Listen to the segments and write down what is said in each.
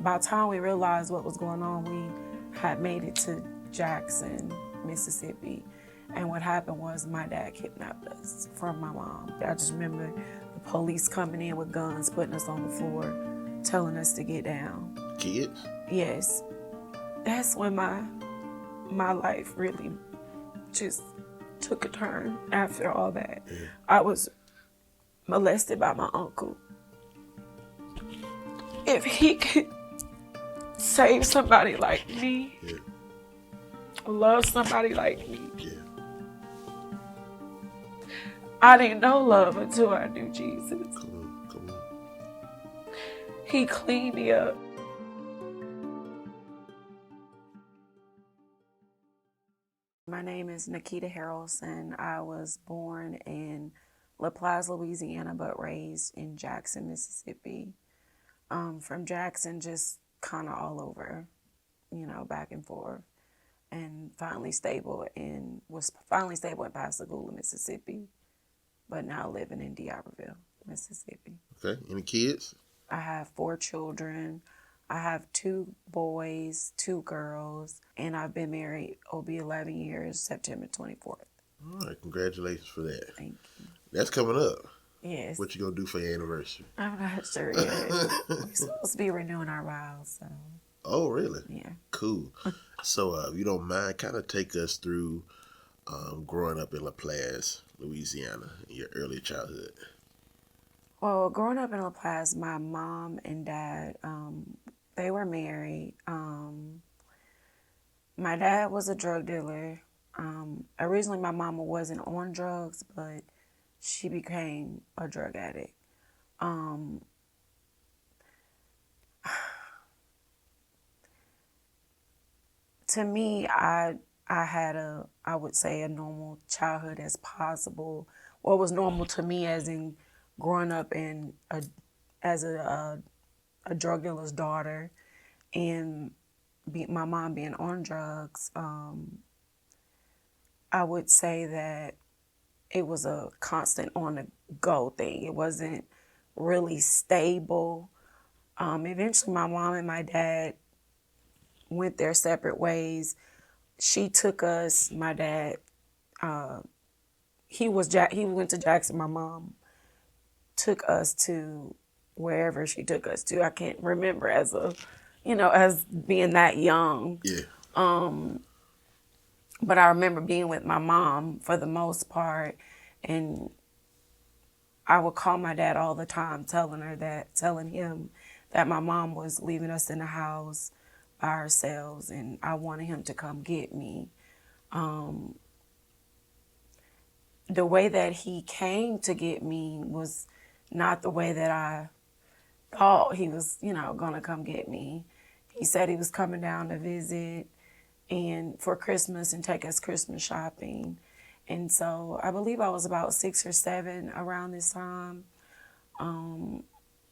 by the time we realized what was going on, we had made it to Jackson, Mississippi. And what happened was my dad kidnapped us from my mom. I just remember the police coming in with guns, putting us on the floor, telling us to get down. Kids? Yes. That's when my life really just took a turn after all that. Yeah. I was molested by my uncle. If he could save somebody like me, Yeah. love somebody like me, Yeah. I didn't know love until I knew Jesus. Come on. He cleaned me up. My name is Nakita Haralson. I was born in La Plaza, Louisiana, but raised in Jackson, Mississippi. From Jackson, just kind of all over, back and forth, and was finally stable in Pascagoula, Mississippi, but now living in D'Iberville, Mississippi. Okay. Any kids? I have 4 children. I have 2 boys, 2 girls, and I've been married, it'll be 11 years, September 24th. All right. Congratulations for that. Thank you. That's coming up. Yes. What you gonna do for your anniversary? I'm not sure yet. We're supposed to be renewing our vows, so. Oh, really? Yeah. Cool. So, if you don't mind, kind of take us through growing up in La Plaza, Louisiana, in your early childhood. Well, growing up in La Plaza, my mom and dad, they were married. My dad was a drug dealer. Originally, my mama wasn't on drugs, but she became a drug addict. To me, I had I would say a normal childhood as possible. What was normal to me as in growing up as a drug dealer's daughter and my mom being on drugs, I would say that it was a constant on the go thing. It wasn't really stable. Eventually my mom and my dad went their separate ways. She took us, my dad, he went to Jackson. My mom took us to wherever she took us to. I can't remember as being that young. Yeah. But I remember being with my mom for the most part, and I would call my dad all the time, telling him that my mom was leaving us in the house by ourselves, and I wanted him to come get me. The way that he came to get me was not the way that I thought he was, gonna come get me. He said he was coming down to visit and for Christmas and take us Christmas shopping. And so I believe I was about 6 or 7 around this time.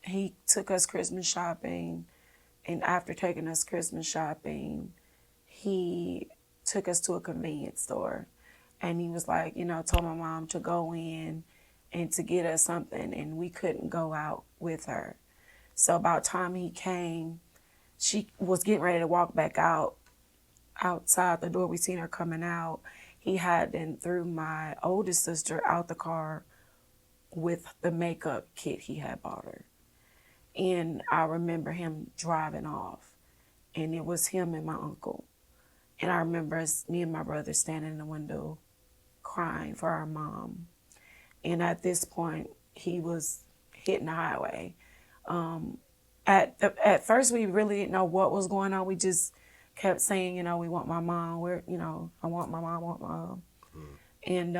He took us Christmas shopping, and after taking us Christmas shopping, he took us to a convenience store. And he was like, told my mom to go in and to get us something, and we couldn't go out with her. So about the time he came, she was getting ready to walk back outside the door. We seen her coming out. He had then threw my oldest sister out the car with the makeup kit he had bought her. And I remember him driving off, and it was him and my uncle. And I remember me and my brother standing in the window crying for our mom. And at this point, he was hitting the highway. At first, we really didn't know what was going on. We just kept saying, we want my mom. I want my mom, I want my mom. And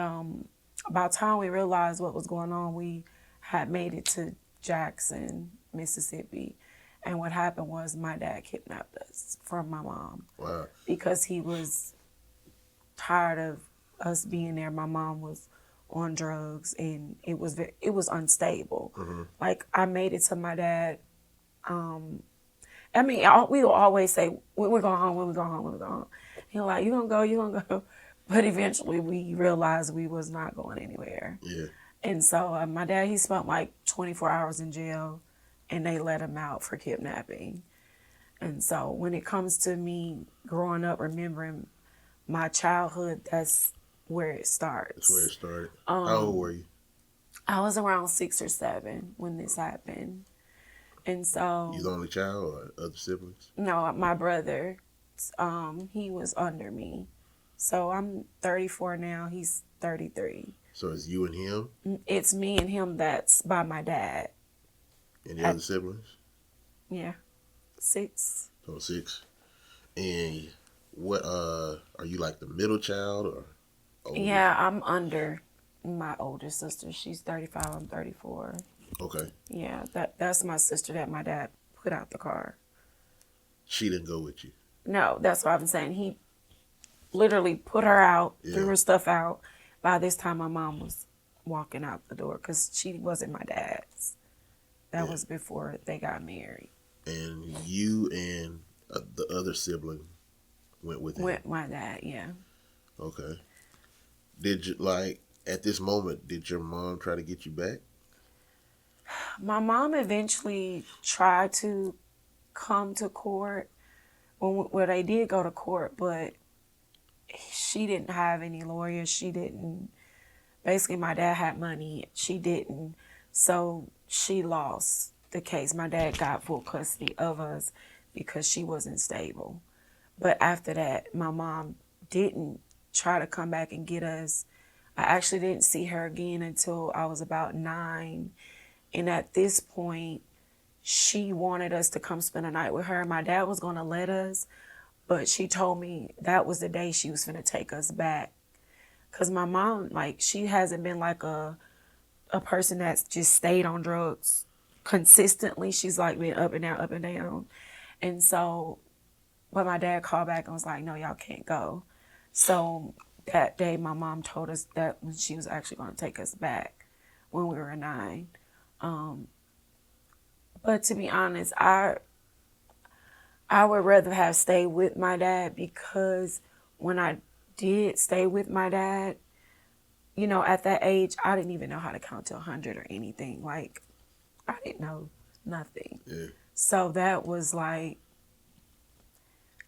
by the time we realized what was going on, we had made it to Jackson, Mississippi. And what happened was my dad kidnapped us from my mom. Wow. Because he was tired of us being there. My mom was on drugs, and it was unstable. Mm-hmm. Like, I made it to my dad. We will always say, when we go home. He's like, you gonna go. But eventually we realized we was not going anywhere. Yeah. And so my dad, he spent like 24 hours in jail, and they let him out for kidnapping. And so when it comes to me growing up, remembering my childhood, that's where it starts. That's where it started. How old were you? I was around 6 or 7 when this happened. And so, You the only child or other siblings? no, my brother, he was under me. So I'm 34 now. He's 33. So it's you and him It's me and him that's by my dad. and the other siblings? Yeah, 6. So 6. And what are you like the middle child or older? Yeah, I'm under my older sister. She's 35. I'm 34. Okay. Yeah, that's my sister that my dad put out the car. She didn't go with you. No, that's what I'm saying. He literally put her out, threw her stuff out. By this time, my mom was walking out the door because she wasn't my dad's. That was before they got married. And you and the other sibling went with him? With my dad, yeah. Okay. Did you, like, at this moment, did your mom try to get you back? My mom eventually tried to come to court. Well, they did go to court, but she didn't have any lawyers. She didn't. Basically, my dad had money. She didn't. So she lost the case. My dad got full custody of us because she wasn't stable. But after that, my mom didn't try to come back and get us. I actually didn't see her again until I was about 9. And at this point, she wanted us to come spend a night with her. My dad was going to let us, but she told me that was the day she was going to take us back. Because my mom, like, she hasn't been like a person that's just stayed on drugs consistently. She's like been up and down, up and down. And so, but my dad called back and was like, no, y'all can't go. So that day, my mom told us that when she was actually going to take us back when we were 9. But to be honest, I would rather have stayed with my dad because when I did stay with my dad, you know, at that age, I didn't even know how to count to 100 or anything. Like, I didn't know nothing. Yeah. So that was like,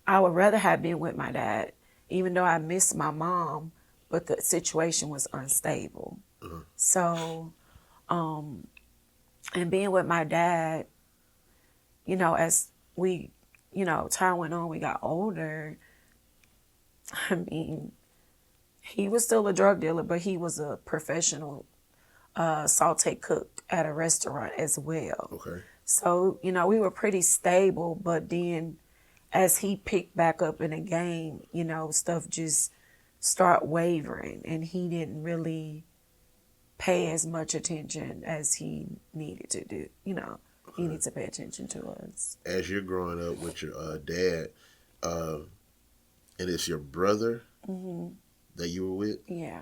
I would rather have been with my dad, even though I missed my mom, but the situation was unstable. Uh-huh. So, and being with my dad, you know, as we, you know, time went on, we got older. I mean, he was still a drug dealer, but he was a professional saute cook at a restaurant as well. Okay. So, you know, we were pretty stable, but then as he picked back up in the game, you know, stuff just start wavering, and he didn't really pay as much attention as he needed to do. You know, he needs to pay attention to us. As you're growing up with your dad, and it's your brother that you were with, Yeah.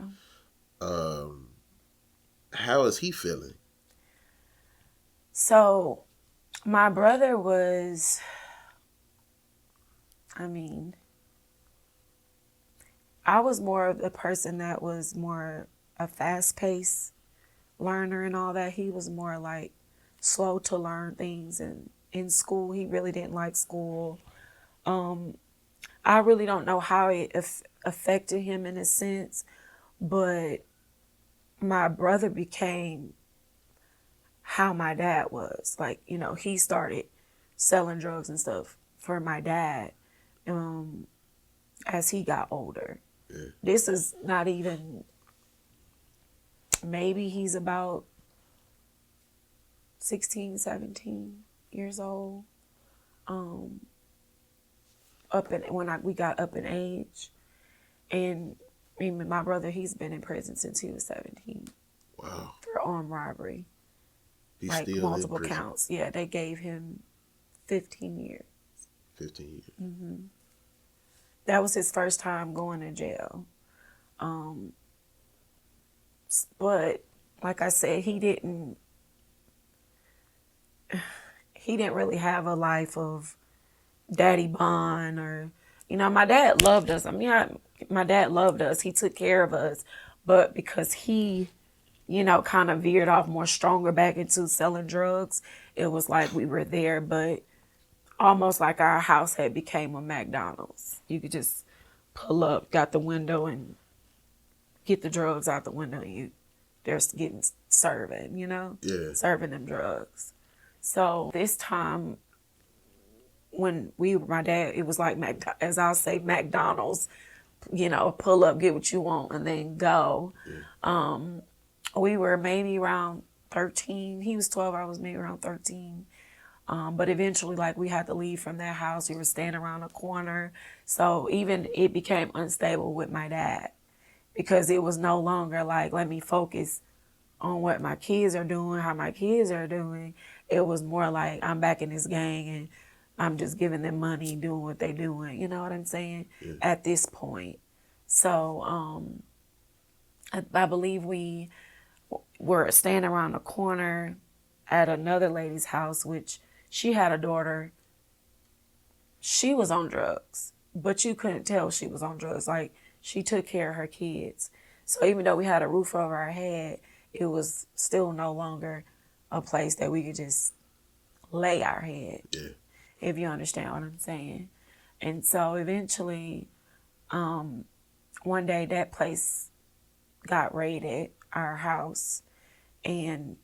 how is he feeling? So, my brother was, I mean, I was more of the person that was more a fast-paced learner and all that. He was more like slow to learn things, and in school, he really didn't like school. I really don't know how it affected him in a sense, but my brother became how my dad was. Like, you know, he started selling drugs and stuff for my dad as he got older. Yeah. This is not even, maybe he's about 16, 17 years old. We got up in age. And even my brother, he's been in prison since he was 17. Wow. For armed robbery. He's like still multiple in prison. counts. Yeah, they gave him 15 years. 15 years. Mm-hmm. That was his first time going to jail. But like I said, he didn't really have a life of daddy bond, or, you know, my dad loved us. I mean, my dad loved us. He took care of us. But because he, you know, kind of veered off more stronger back into selling drugs, it was like we were there. But almost like our house had became a McDonald's. You could just pull up, got the window, and get the drugs out the window. They're getting serving, Yeah. serving them drugs. So this time, when my dad, it was like as I'll say, McDonald's. Pull up, get what you want, and then go. Yeah. We were maybe around 13. He was 12. I was maybe around 13. But eventually, like, we had to leave from that house. We were staying around a corner. So even it became unstable with my dad because it was no longer like, let me focus on what my kids are doing, how my kids are doing. It was more like, I'm back in this gang and I'm just giving them money, doing what they're doing. You know what I'm saying? Yeah. At this point. So I believe we were staying around the corner at another lady's house, which she had a daughter. She was on drugs, but you couldn't tell she was on drugs. Like, she took care of her kids. So even though we had a roof over our head, it was still no longer a place that we could just lay our head. Yeah. If you understand what I'm saying. And so eventually, one day that place got raided, our house, and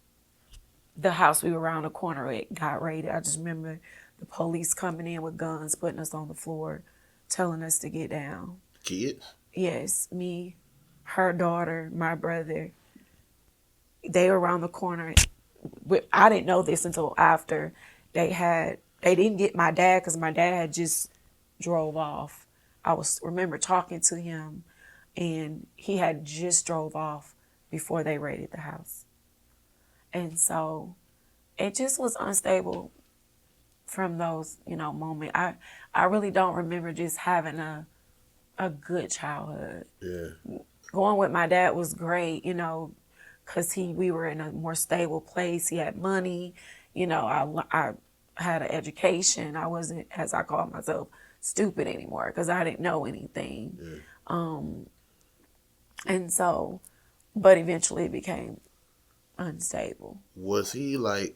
the house we were around the corner with got raided. I just remember the police coming in with guns, putting us on the floor, telling us to get down. Kids? Yes, me, her daughter, my brother. They were around the corner. I didn't know this until after they didn't get my dad because my dad had just drove off. Remember talking to him, and he had just drove off before they raided the house. And so it just was unstable from those, moments. I really don't remember just having a good childhood. Yeah. Going with my dad was great, because we were in a more stable place. He had money, I had an education. I wasn't, as I call myself, stupid anymore because I didn't know anything. Yeah. And so, but eventually it became unstable. Was he like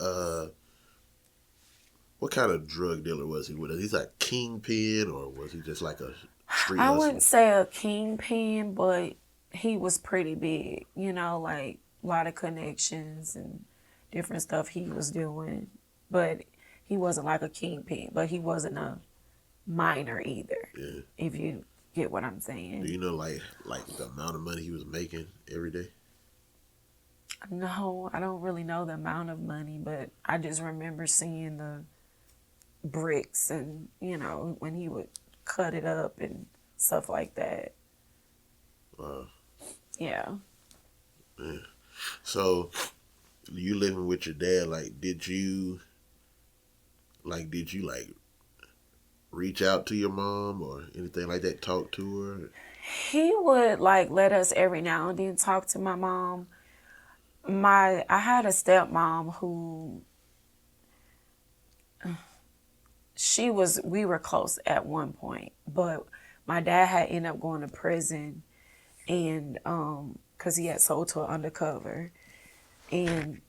what kind of drug dealer was he with? He's like kingpin, or was he just like a street I hustler? wouldn't say a kingpin, but he was pretty big, like a lot of connections and different stuff he was doing. But he wasn't like a kingpin, but he wasn't a minor either. Yeah. If you get what I'm saying. Do you know like the amount of money he was making every day? No, I don't really know the amount of money, but I just remember seeing the bricks and, when he would cut it up and stuff like that. Wow. Yeah. Yeah. So you living with your dad, like did you reach out to your mom or anything like that, talk to her? He would let us every now and then talk to my mom. I had a stepmom who we were close at one point, but my dad had ended up going to prison and because he had sold to an undercover, and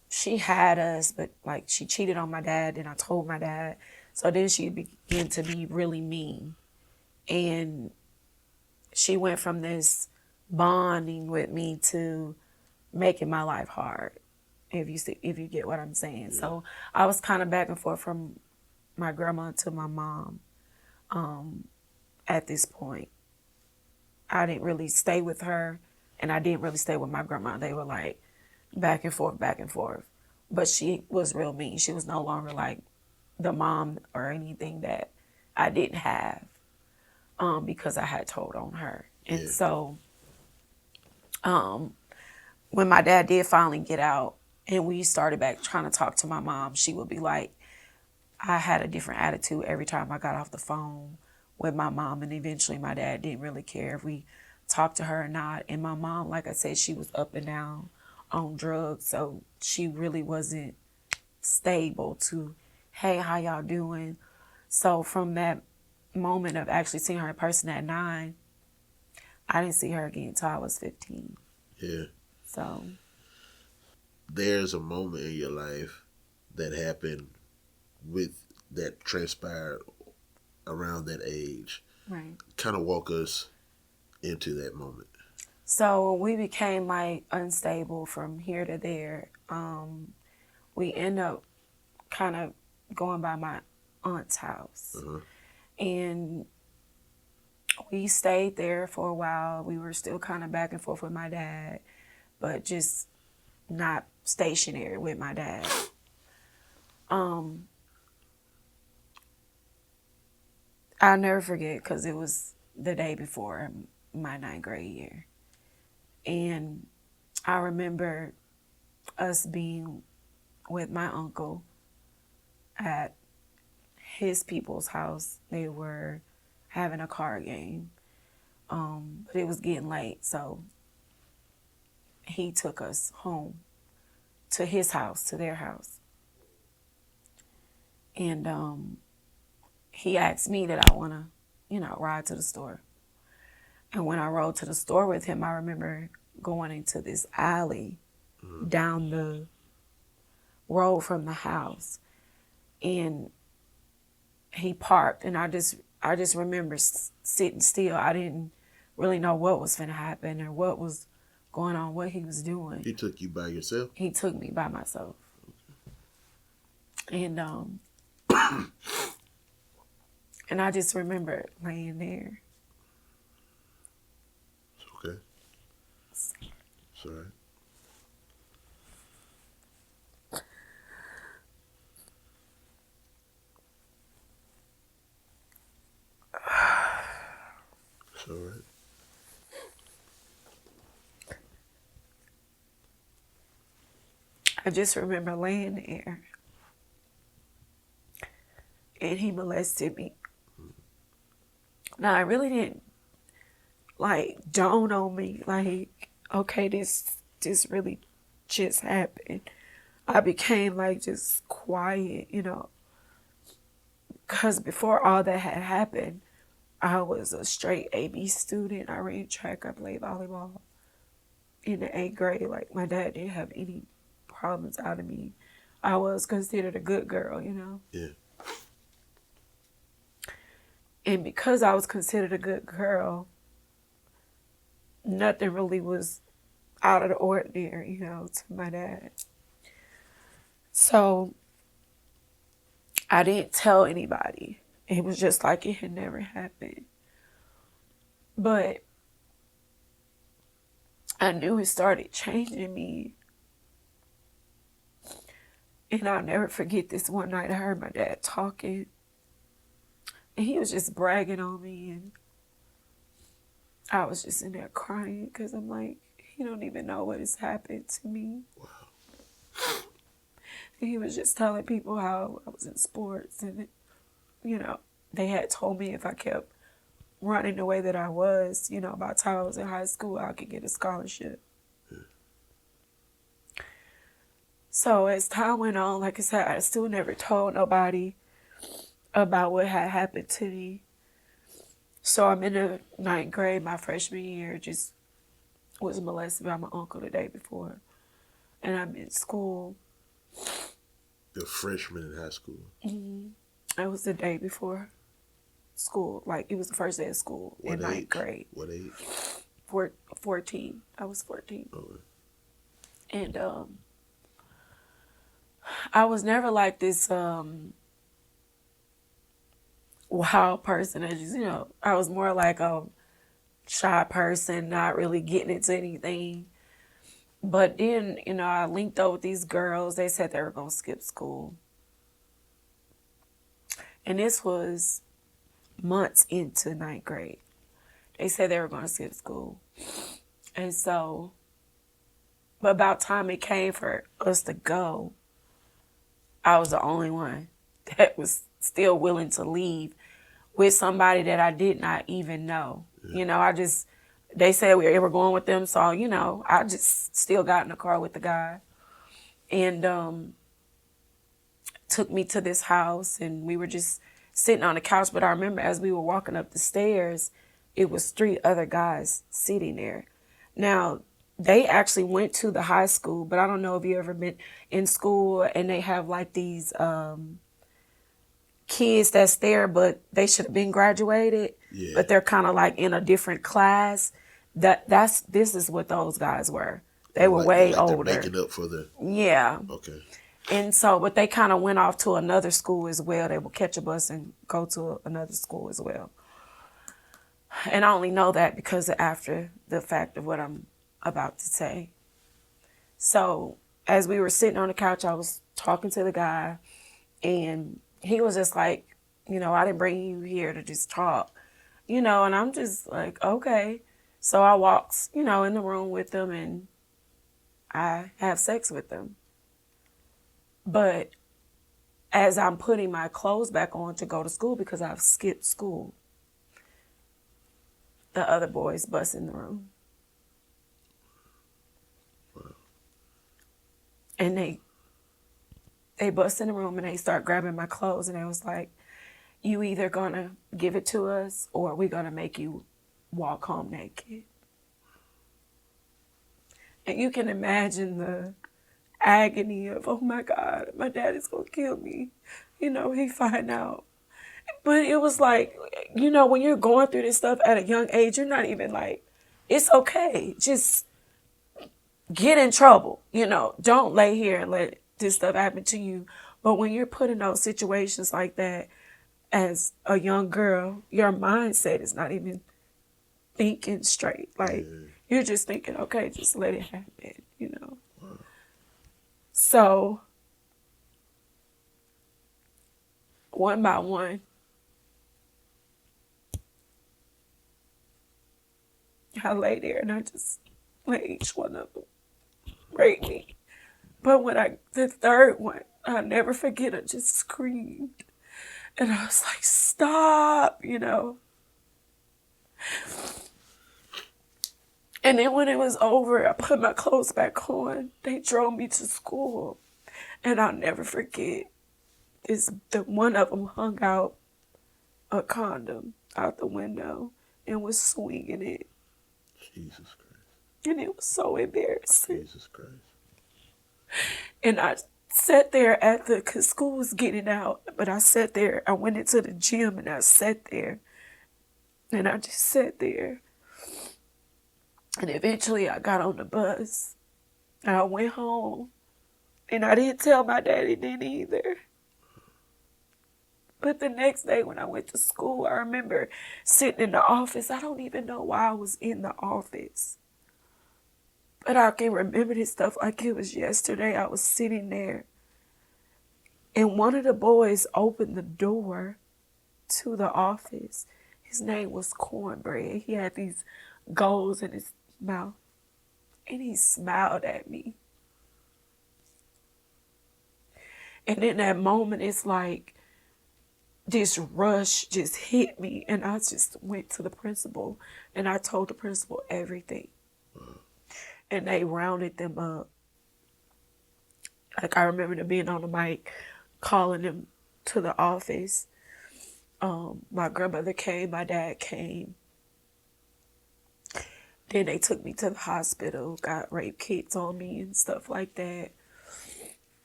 she had us, but she cheated on my dad, and I told my dad. So then she began to be really mean, and she went from this bonding with me to making my life hard, if you get what I'm saying. Yeah. So I was kind of back and forth from my grandma to my mom at this point. I didn't really stay with her, and I didn't really stay with my grandma. They were like back and forth, back and forth. But she was real mean. She was no longer like the mom or anything that I didn't have because I had told on her. And Yeah. so when my dad did finally get out and we started back trying to talk to my mom, she would be like, I had a different attitude every time I got off the phone with my mom, and eventually my dad didn't really care if we talked to her or not. And my mom, like I said, she was up and down on drugs, so she really wasn't stable to, hey, how y'all doing? So from that moment of actually seeing her in person at 9, I didn't see her again until I was 15. Yeah. So there's a moment in your life that happened with that transpired around that age. Right. Kind of walk us into that moment. So when we became like unstable from here to there, we end up kind of going by my aunt's house. And we stayed there for a while. We were still kind of back and forth with my dad, but just not stationary with my dad. I'll never forget because it was the day before my 9th grade year. And I remember us being with my uncle at his people's house. They were having a card game, but it was getting late, so he took us home to his house, to their house. And he asked me that I want to, ride to the store. And when I rode to the store with him, I remember going into this alley down the road from the house. And he parked, and I just remember sitting still. I didn't really know what was going to happen or what was going on, what he was doing. He took you by yourself? He took me by myself. And and I just remember laying there. Okay. It's all right. It's all right. I just remember laying there, and he molested me. Now, I really didn't, dawn on me, okay, this really just happened. I became, just quiet, because before all that had happened, I was a straight AB student. I ran track, I played volleyball in the 8th grade. My dad didn't have any problems out of me. I was considered a good girl, Yeah. And because I was considered a good girl, nothing really was out of the ordinary, to my dad. So I didn't tell anybody. It was just like it had never happened. But I knew it started changing me. And I'll never forget this one night I heard my dad talking. And he was just bragging on me. And I was just in there crying because I'm like, he don't even know what has happened to me. Wow. And he was just telling people how I was in sports. And, they had told me if I kept running the way that I was, by the time I was in high school, I could get a scholarship. So as time went on, like I said, I still never told nobody about what had happened to me. So I'm in the 9th grade, my freshman year, just was molested by my uncle the day before. And I'm in school. The freshman in high school? Mm-hmm. It was the day before school. It was the first day of school in 9th grade. What age? 14. I was 14. Okay. And I was never like this wild person. I was more like a shy person, not really getting into anything. But then, I linked up with these girls. They said they were going to skip school. And this was months into 9th grade. They said they were going to skip school. And so, but about time it came for us to go, I was the only one that was still willing to leave with somebody that I did not even know. Yeah. They said we were going with them, so, I just still got in the car with the guy. And took me to this house, and we were just sitting on the couch. But I remember as we were walking up the stairs, it was 3 other guys sitting there. Now, they actually went to the high school, but I don't know if you ever been in school and they have these kids that's there, but they should have been graduated, Yeah. but they're kind of like in a different class. This is what those guys were. They were way like older. They're making up for the. Yeah. Okay. And so, but they kind of went off to another school as well. They would catch a bus and go to another school as well. And I only know that because of after the fact of what I'm about to say. So as we were sitting on the couch, I was talking to the guy, and he was just like, you know, I didn't bring you here to just talk, you know, and I'm just like, okay. So I walked, you know, in the room with them, and I have sex with them. But as I'm putting my clothes back on to go to school, because I've skipped school, the other boys bust in the room. And they bust in the room, and they start grabbing my clothes, and they was like, you either gonna give it to us or we're gonna make you walk home naked. And you can imagine the agony of, oh my God, my daddy's gonna kill me. You know, he find out. But it was like, you know, when you're going through this stuff at a young age, you're not even like, it's okay. Just get in trouble. You know, don't lay here and let this stuff happen to you. But when you're put in those situations like that as a young girl, your mindset is not even thinking straight. Like, you're just thinking, okay, just let it happen, you know. So, one by one, I lay there and I just let each one of them rape me. But the third one, I'll never forget, I just screamed. And I was like, stop, you know. And then when it was over, I put my clothes back on. They drove me to school. And I'll never forget, one of them hung out a condom out the window and was swinging it. Jesus Christ. And it was so embarrassing. Jesus Christ. And I sat there because school was getting out, but I sat there. I went into the gym and I sat there. And I just sat there. And eventually I got on the bus. And I went home. And I didn't tell my daddy then either. But the next day when I went to school, I remember sitting in the office. I don't even know why I was in the office. But I can remember this stuff like it was yesterday. I was sitting there. And one of the boys opened the door to the office. His name was Cornbread. He had these goals in his mouth. And he smiled at me. And in that moment, it's like this rush just hit me. And I just went to the principal. And I told the principal everything. And they rounded them up. Like, I remember them being on the mic, calling them to the office. My grandmother came, my dad came. Then they took me to the hospital, got rape kits on me and stuff like that.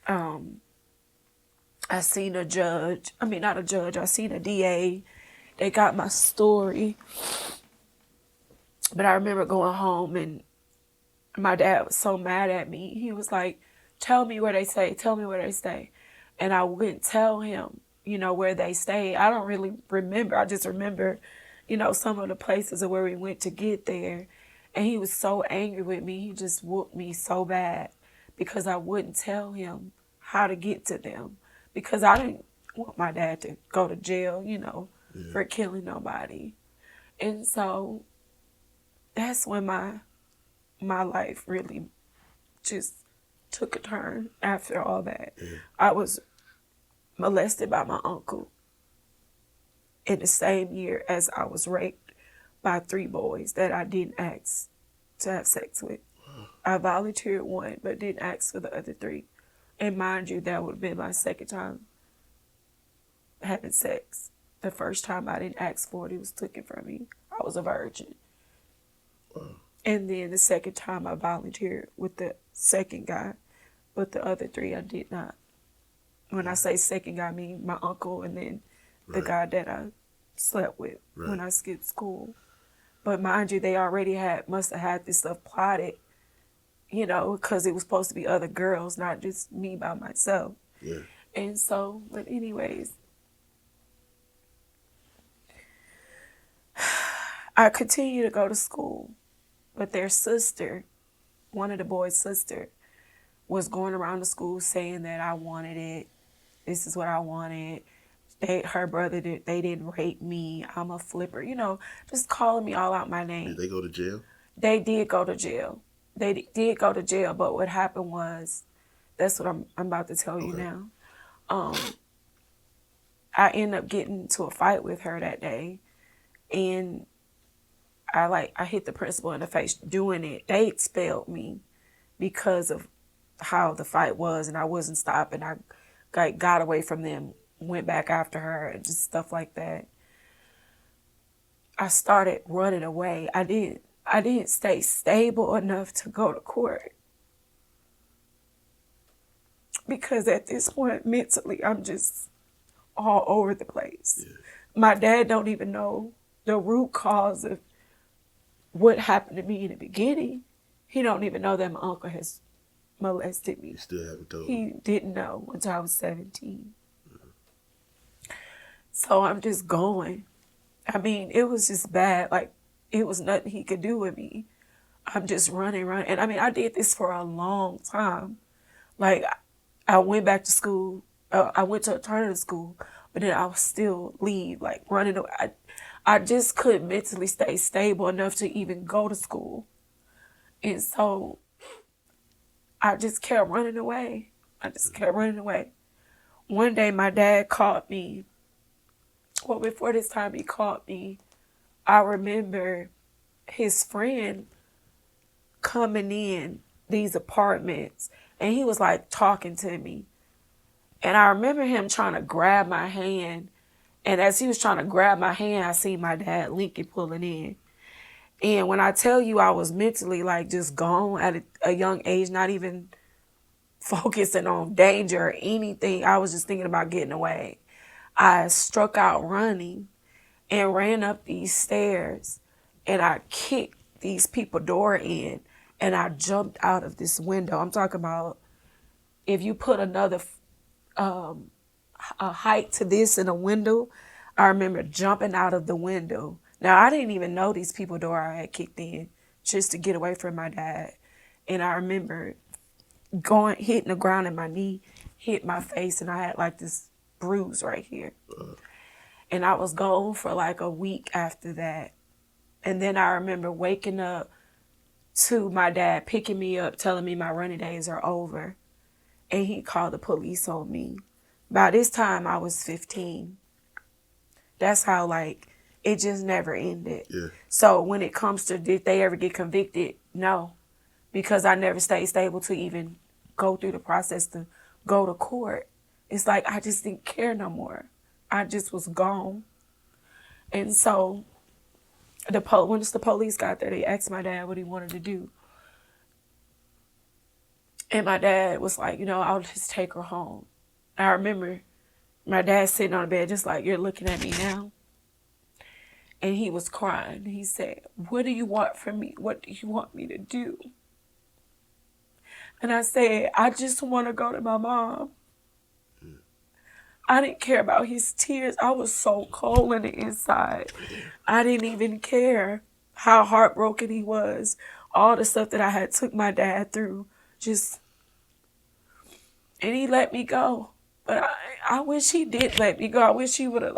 I seen a judge. I mean, not a judge. I seen a DA. They got my story. But I remember going home and my dad was so mad at me. He was like, tell me where they stay. Tell me where they stay. And I wouldn't tell him, you know, where they stayed. I don't really remember. I just remember, you know, some of the places where we went to get there. And he was so angry with me. He just whooped me so bad because I wouldn't tell him how to get to them. Because I didn't want my dad to go to jail, you know, for killing nobody. And so that's when my life really just took a turn after all that. Yeah. I was molested by my uncle in the same year as I was raped by 3 boys that I didn't ask to have sex with. Wow. I volunteered one, but didn't ask for the other 3. And mind you, that would have been my second time having sex. The first time I didn't ask for it, it was taken from me. I was a virgin. Wow. And then the second time I volunteered with the second guy, but the other 3 I did not. When I say second guy, I mean my uncle and then the guy that I slept with when I skipped school. But mind you, they already must have had this stuff plotted, you know, because it was supposed to be other girls, not just me by myself. Yeah. And so, but anyways, I continued to go to school, but their sister, one of the boys' sister, was going around the school saying that I wanted it. This is what I wanted. Her brother, they didn't rape me. I'm a flipper. You know, just calling me all out my name. Did they go to jail? They did go to jail. They did go to jail, but what happened was, that's what I'm about to tell you now. I ended up getting into a fight with her that day, and I hit the principal in the face doing it. They expelled me because of how the fight was, and I wasn't stopping. I got away from them, went back after her, and just stuff like that. I started running away. I didn't stay stable enough to go to court. Because at this point, mentally, I'm just all over the place. Yeah. My dad don't even know the root cause of what happened to me in the beginning. He don't even know that my uncle has molested me. You still haven't told him? He didn't know until I was 17. Mm-hmm. So I'm just going. I mean, it was just bad. Like, it was nothing he could do with me. I'm just running. And I mean, I did this for a long time. Like, I went back to school. I went to alternative school, but then I would still leave, like running away. I just couldn't mentally stay stable enough to even go to school. And so I just kept running away. One day my dad called me. Well, before this time he called me, I remember his friend coming in these apartments, and he was like talking to me. And I remember him trying to grab my hand. And as he was trying to grab my hand, I see my dad, Lincoln, pulling in. And when I tell you I was mentally like just gone at a young age, not even focusing on danger or anything, I was just thinking about getting away. I struck out running and ran up these stairs, and I kicked these people's door in, and I jumped out of this window. I'm talking about if you put another a height to this in a window, I remember jumping out of the window. Now, I didn't even know these people's door I had kicked in just to get away from my dad. And I remember hitting the ground, and my knee hit my face, and I had like this bruise right here. And I was gone for like a week after that. And then I remember waking up to my dad picking me up, telling me my running days are over. And he called the police on me. By this time, I was 15. That's how, like, it just never ended. Yeah. So when it comes to did they ever get convicted? No. Because I never stayed stable to even go through the process to go to court. It's like I just didn't care no more. I just was gone. And so once the police got there, they asked my dad what he wanted to do. And my dad was like, I'll just take her home. I remember my dad sitting on the bed just like, you're looking at me now. And he was crying. He said, what do you want from me? What do you want me to do? And I said, I just want to go to my mom. I didn't care about his tears. I was so cold on the inside. I didn't even care how heartbroken he was. All the stuff that I had took my dad through. And he let me go. But I wish he did let me go. I wish he would have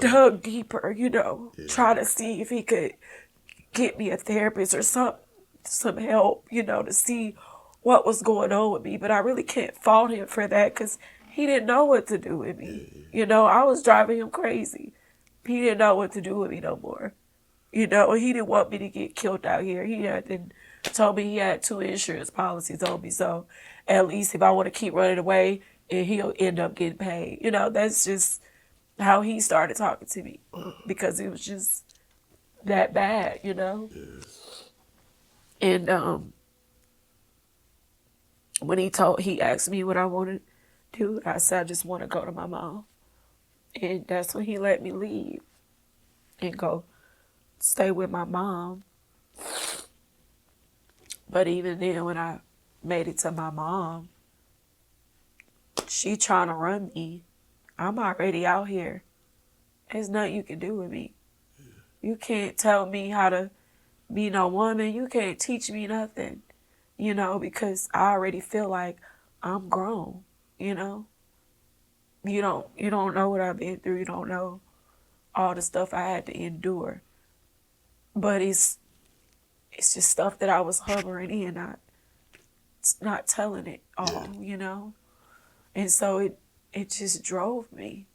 dug deeper, try to see if he could get me a therapist or some help, to see what was going on with me. But I really can't fault him for that because he didn't know what to do with me. I was driving him crazy. He didn't know what to do with me no more. He didn't want me to get killed out here. He had told me he had 2 insurance policies on me. So at least if I want to keep running away, he'll end up getting paid. That's just how he started talking to me because it was just that bad, Yeah. And when he asked me what I wanted to do, I said I just want to go to my mom. And that's when he let me leave and go stay with my mom. But even then, when I made it to my mom, she trying to run me. I'm already out here. There's nothing you can do with me. You can't tell me how to be no woman. You can't teach me nothing, because I already feel like I'm grown, you know. You don't know what I've been through. You don't know all the stuff I had to endure. But it's just stuff that I was hovering in, not telling it all, And so it just drove me.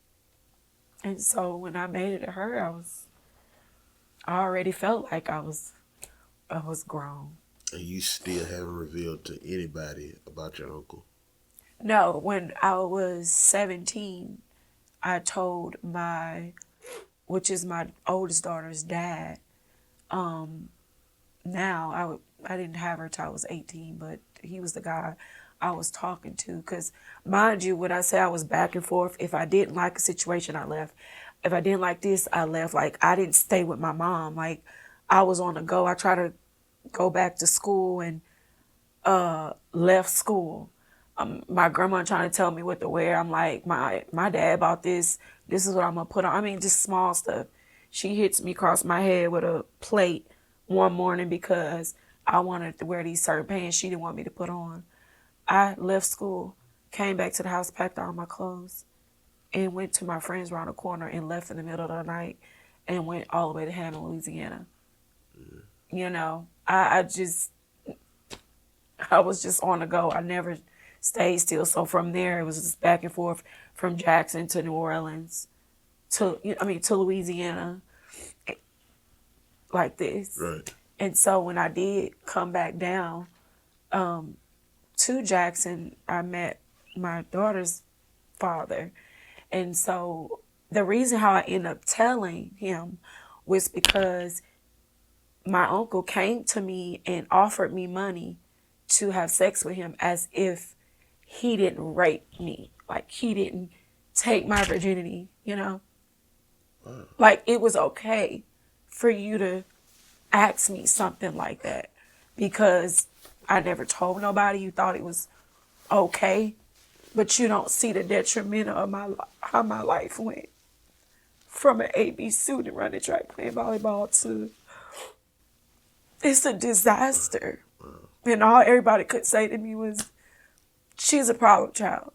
And so when I made it to her, I already felt like I was grown. And you still haven't revealed to anybody about your uncle? No, when I was 17, I told which is my oldest daughter's dad. Now I didn't have her till I was 18, but he was the guy I was talking to. Because mind you, when I say I was back and forth, if I didn't like a situation, I left. If I didn't like this, I left. Like, I didn't stay with my mom. Like, I was on the go. I tried to go back to school and left school. My grandma trying to tell me what to wear. I'm like, my dad bought this. This is what I'm going to put on. I mean, just small stuff. She hits me across my head with a plate one morning because I wanted to wear these certain pants she didn't want me to put on. I left school, came back to the house, packed all my clothes, and went to my friends around the corner and left in the middle of the night and went all the way to Hammond, Louisiana. I was just on the go. I never stayed still. So from there, it was just back and forth from Jackson to New Orleans to Louisiana, like this. Right. And so when I did come back down to Jackson, I met my daughter's father. And so the reason how I ended up telling him was because my uncle came to me and offered me money to have sex with him as if he didn't rape me. Like, he didn't take my virginity, Wow. Like, it was okay for you to ask me something like that because I never told nobody. You thought it was okay, but you don't see the detriment of how my life went from an AB student running track, playing volleyball to it's a disaster. And all everybody could say to me was, she's a problem child,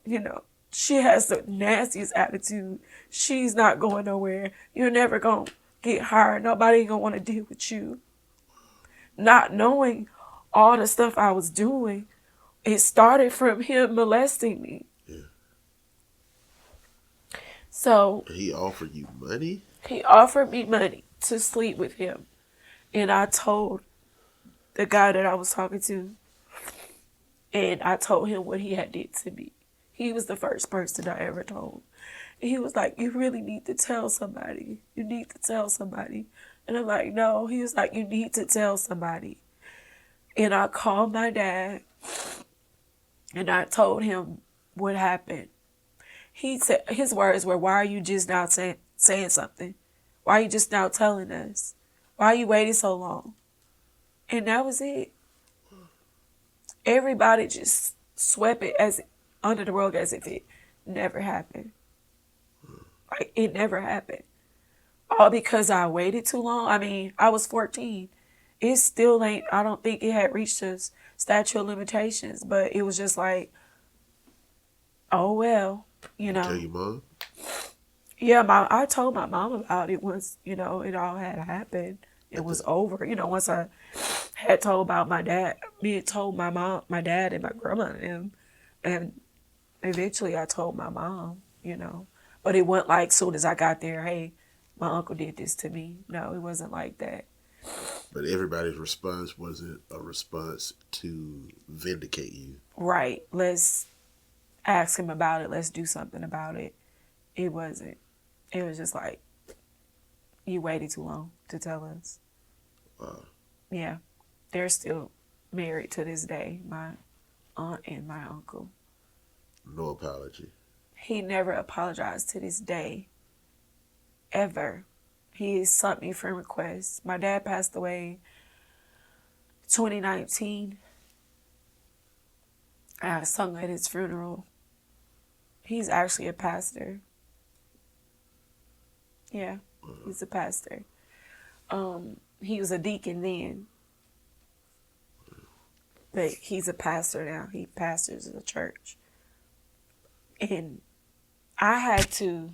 She has the nastiest attitude. She's not going nowhere. You're never going to get hired. Nobody ain't going to want to deal with you. Not knowing all the stuff I was doing, it started from him molesting me. Yeah. So he offered you money? He offered me money to sleep with him. And I told the guy that I was talking to, and I told him what he had did to me. He was the first person I ever told. And he was like, you really need to tell somebody. You need to tell somebody. And I'm like, no. He was like, you need to tell somebody. And I called my dad, and I told him what happened. He said, his words were, why are you just now saying something? Why are you just now telling us? Why are you waiting so long? And that was it. Everybody just swept it under the rug as if it never happened. Like, it never happened. All because I waited too long. I mean, I was 14. It still ain't, I don't think it had reached the statute of limitations, but it was just like, oh, well, Tell your mom? Yeah, I told my mom about it once, it all had happened. It was over. Once I had told about my dad, told my mom, my dad and my grandma and them, and eventually I told my mom, But it wasn't like soon as I got there, hey, my uncle did this to me. No, it wasn't like that. But everybody's response wasn't a response to vindicate you. Right. Let's ask him about it. Let's do something about it. It wasn't. It was just like, you waited too long to tell us. Wow. Yeah. They're still married to this day. aunt and my uncle. No apology. He never apologized to this day, ever. He sent me friend requests. My dad passed away 2019. I sung at his funeral. He's actually a pastor. Yeah, he's a pastor. He was a deacon then, but he's a pastor now. He pastors a church. And I had to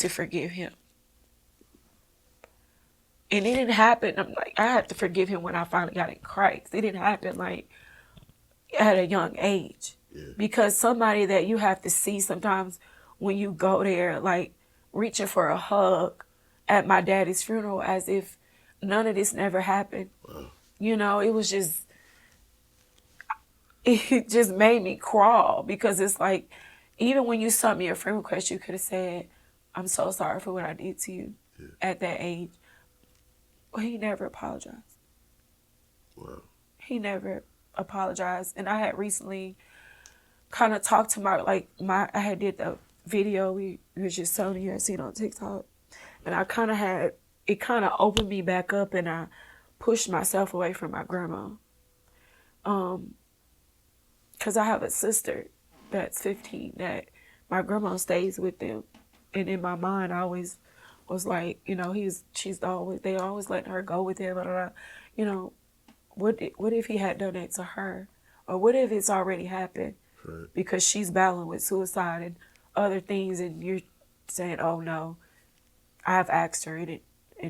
forgive him. And it didn't happen. I'm like, I had to forgive him when I finally got in Christ. It didn't happen like at a young age. Yeah. Because somebody that you have to see sometimes when you go there, like reaching for a hug at my daddy's funeral as if none of this never happened. Wow. You know, it just made me crawl, because it's like, even when you sent me a friend request, you could have said, I'm so sorry for what I did to you at that age. But he never apologized. Wow. He never apologized. And I had recently kind of talked to I had did the video we was just telling you, I seen on TikTok. And it kind of opened me back up, and I pushed myself away from my grandma. Because I have a sister that's 15 that my grandma stays with them. And in my mind, I always was like, you know, they always letting her go with him. You know, what if he had done that to her? Or what if it's already happened? Right. Because she's battling with suicide and other things, and you're saying, oh no, I've asked her and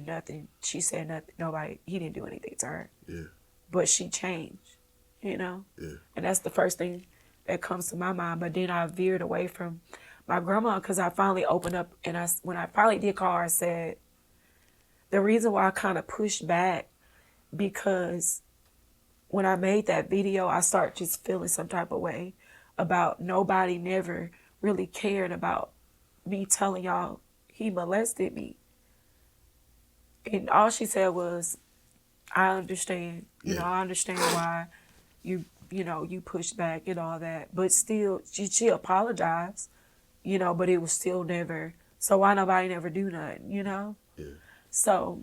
nothing. She said nothing. He didn't do anything to her. Yeah. But she changed, you know? Yeah. And that's the first thing that comes to my mind. But then I veered away from my grandma, because I finally opened up, and when I finally did call her, I said, the reason why I kind of pushed back, because when I made that video, I started just feeling some type of way about nobody never really cared about me telling y'all he molested me. And all she said was, I understand. You know, I understand why you pushed back and all that. But still, she apologized, you know, but it was still never, so why nobody never do nothing, you know? Yeah. So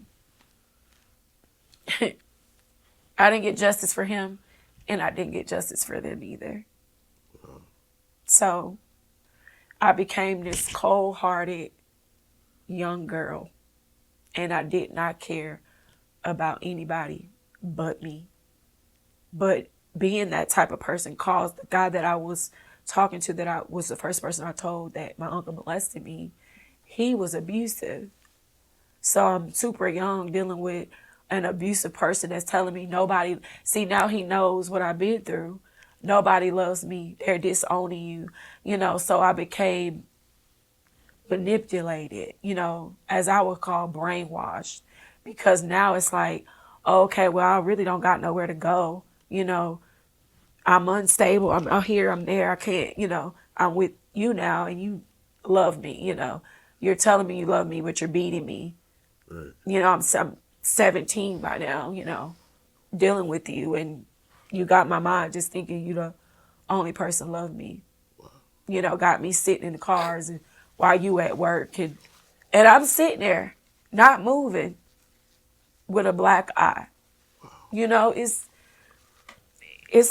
I didn't get justice for him, and I didn't get justice for them either. So I became this cold-hearted young girl, and I did not care about anybody but me. But being that type of person caused the guy that I was talking to, that I was the first person I told that my uncle molested me, he was abusive. So I'm super young dealing with an abusive person that's telling me nobody, see, now he knows what I've been through. Nobody loves me. They're disowning you, you know. So I became manipulated, you know, as I would call brainwashed, because now it's like, okay, well, I really don't got nowhere to go. You know, I'm unstable. I'm out here, I'm there. I can't, you know, I'm with you now and you love me, you know. You're telling me you love me, but you're beating me. Right. You know, I'm 17 by now, you know, dealing with you, and you got my mind just thinking you the only person love me. Wow. You know, got me sitting in the cars and while you at work, and I'm sitting there not moving with a black eye. Wow. You know, it's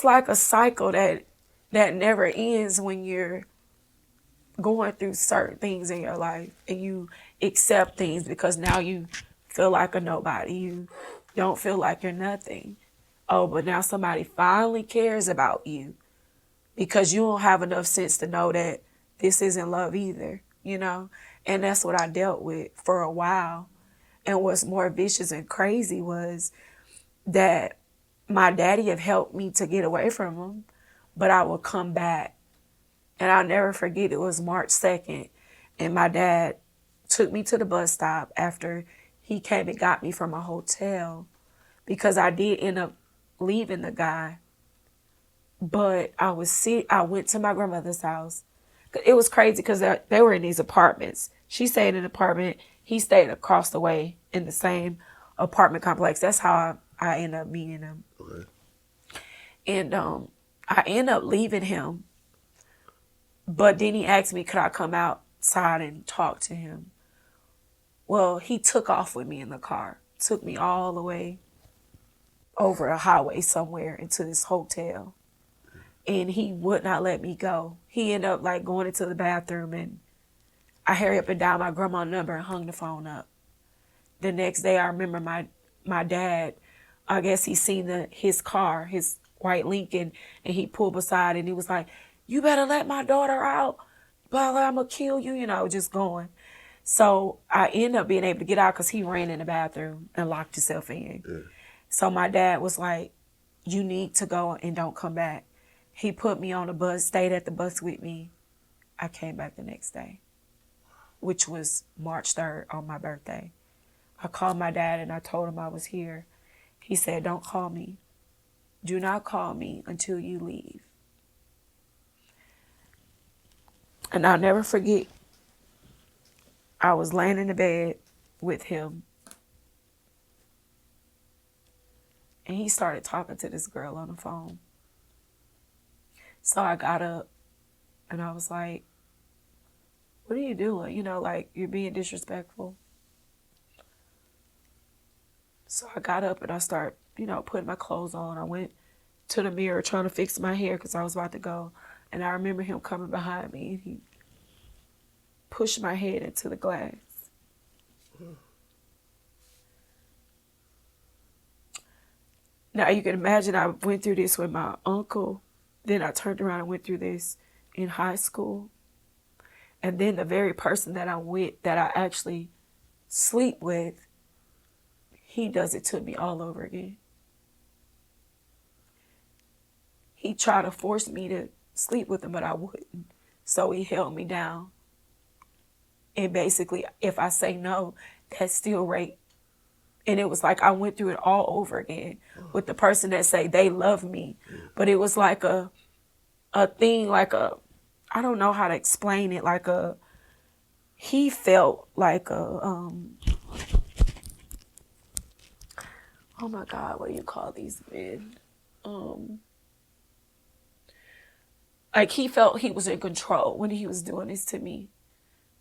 like a cycle that never ends when you're going through certain things in your life and you accept things, because now you feel like a nobody. You don't feel like you're nothing. Oh, but now somebody finally cares about you, because you don't have enough sense to know that this isn't love either, you know? And that's what I dealt with for a while. And what's more vicious and crazy was that my daddy had helped me to get away from him, but I would come back. And I'll never forget, it was March 2nd, and my dad took me to the bus stop after he came and got me from a hotel, because I did end up leaving the guy. But I went to my grandmother's house. It was crazy because they were in these apartments. She stayed in an apartment. He stayed across the way in the same apartment complex. That's how I ended up meeting him. Okay. And I ended up leaving him. But then he asked me, could I come outside and talk to him? Well, he took off with me in the car. Took me all the way over a highway somewhere into this hotel. And he would not let me go. He ended up like going into the bathroom, and I hurried up and dialed my grandma's number and hung the phone up. The next day I remember my dad, I guess he seen his car, his white Lincoln, and he pulled beside and he was like, you better let my daughter out. Blah, blah, I'm going to kill you, just going. So I ended up being able to get out because he ran in the bathroom and locked himself in. Yeah. So my dad was like, you need to go and don't come back. He put me on the bus, stayed at the bus with me. I came back the next day, which was March 3rd on my birthday. I called my dad and I told him I was here. He said, don't call me. Do not call me until you leave. And I'll never forget, I was laying in the bed with him. And he started talking to this girl on the phone. So I got up and I was like, what are you doing? You're being disrespectful. So I got up and I started, putting my clothes on. I went to the mirror trying to fix my hair because I was about to go. And I remember him coming behind me and he pushed my head into the glass. Now you can imagine I went through this with my uncle. Then I turned around and went through this in high school. And then the very person that I actually sleep with, he does it to me all over again. He tried to force me to sleep with him, but I wouldn't. So he held me down. And basically, if I say no, that's still rape. And it was like I went through it all over again with the person that say they love me. But it was like a thing, I don't know how to explain it, he felt like oh my God, what do you call these men? Like he felt he was in control when he was doing this to me.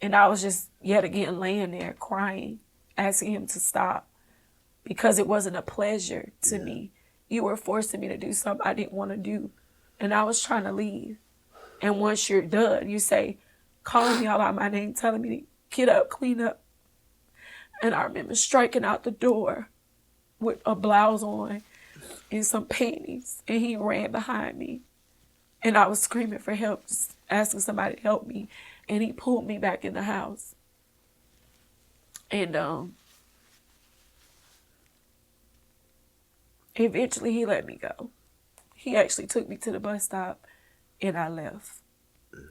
And I was just yet again laying there crying, asking him to stop because it wasn't a pleasure to me. You were forcing me to do something I didn't want to do. And I was trying to leave. And once you're done, you say, calling me all out my name, telling me to get up, clean up. And I remember striking out the door with a blouse on and some panties. And he ran behind me. And I was screaming for help, just asking somebody to help me. And he pulled me back in the house. And eventually he let me go. He actually took me to the bus stop and I left.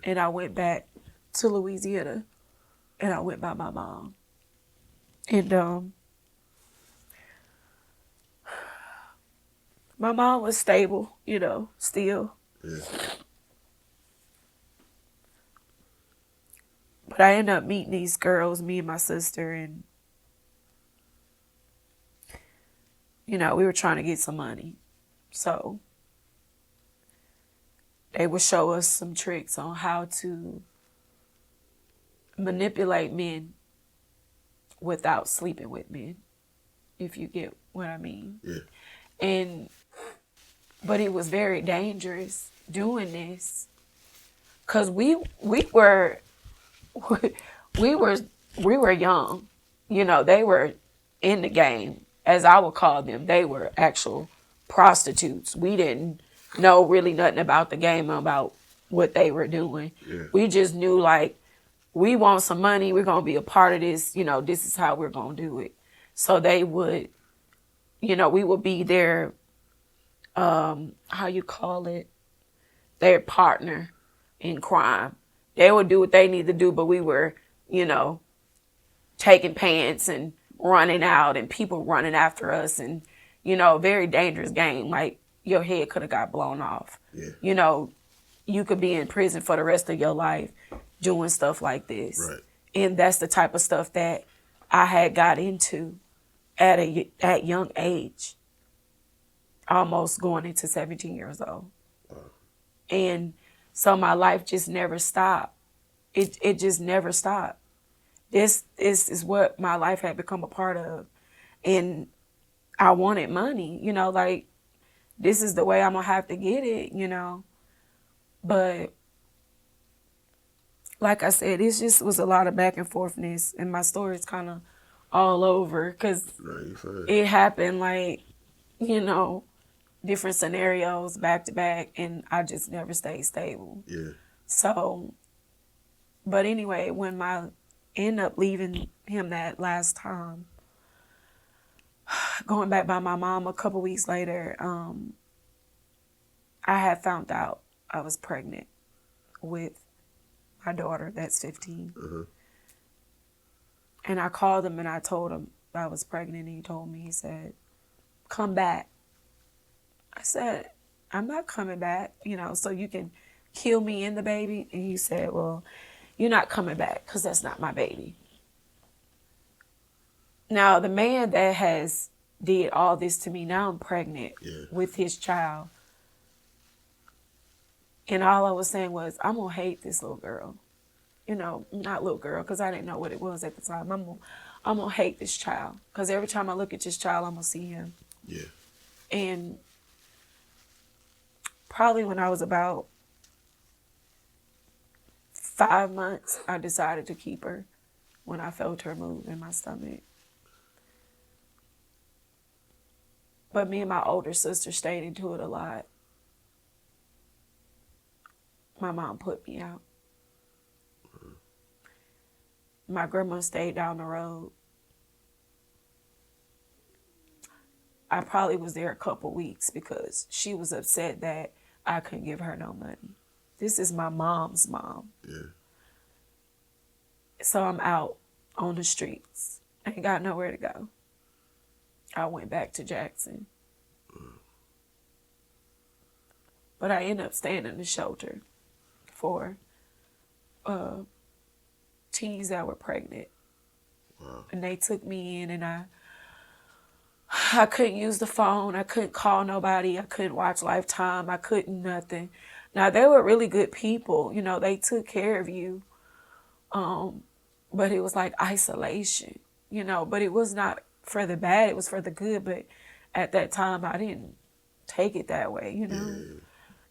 And I went back to Louisiana and I went by my mom. And my mom was stable, still. Yeah. But I ended up meeting these girls, me and my sister, and, we were trying to get some money. So they would show us some tricks on how to manipulate men without sleeping with men, if you get what I mean. Yeah. But it was very dangerous doing this because we were young. They were in the game, as I would call them. They were actual prostitutes. We didn't know really nothing about the game, about what they were doing. Yeah. We just knew we want some money. We're going to be a part of this. This is how we're going to do it. So they would, we would be their, how you call it, their partner in crime. They would do what they need to do, but we were, taking pants and running out and people running after us and, very dangerous game. Your head could have got blown off. Yeah. You could be in prison for the rest of your life doing stuff like this. Right. And that's the type of stuff that I had got into at young age. almost going into 17 years old. And so my life just never stopped. It just never stopped. This is what my life had become a part of. And I wanted money, like this is the way I'm going to have to get it. But like I said, it just was a lot of back and forthness, and my story is kind of all over because it happened like, different scenarios back to back, and I just never stayed stable. Yeah. So, but anyway, when I ended up leaving him that last time, going back by my mom a couple weeks later, I had found out I was pregnant with my daughter that's 15. Uh-huh. And I called him and I told him I was pregnant, and he told me, he said, come back. I said, I'm not coming back, so you can kill me and the baby. And he said, well, you're not coming back because that's not my baby. Now, the man that has did all this to me, now I'm pregnant with his child. And all I was saying was, I'm going to hate this little girl. Not little girl, because I didn't know what it was at the time. I'm going to hate this child. Because every time I look at this child, I'm going to see him. Yeah. And probably when I was about 5 months, I decided to keep her when I felt her move in my stomach. But me and my older sister stayed into it a lot. My mom put me out. My grandma stayed down the road. I probably was there a couple weeks because she was upset that I couldn't give her no money. This is my mom's mom. Yeah. So I'm out on the streets. I ain't got nowhere to go. I went back to Jackson. But I ended up staying in the shelter for teens that were pregnant. Wow. And they took me in, and I couldn't use the phone. I couldn't call nobody. I couldn't watch Lifetime. I couldn't nothing. Now, they were really good people. They took care of you. But it was like isolation, but it was not for the bad. It was for the good. But at that time, I didn't take it that way, Yeah.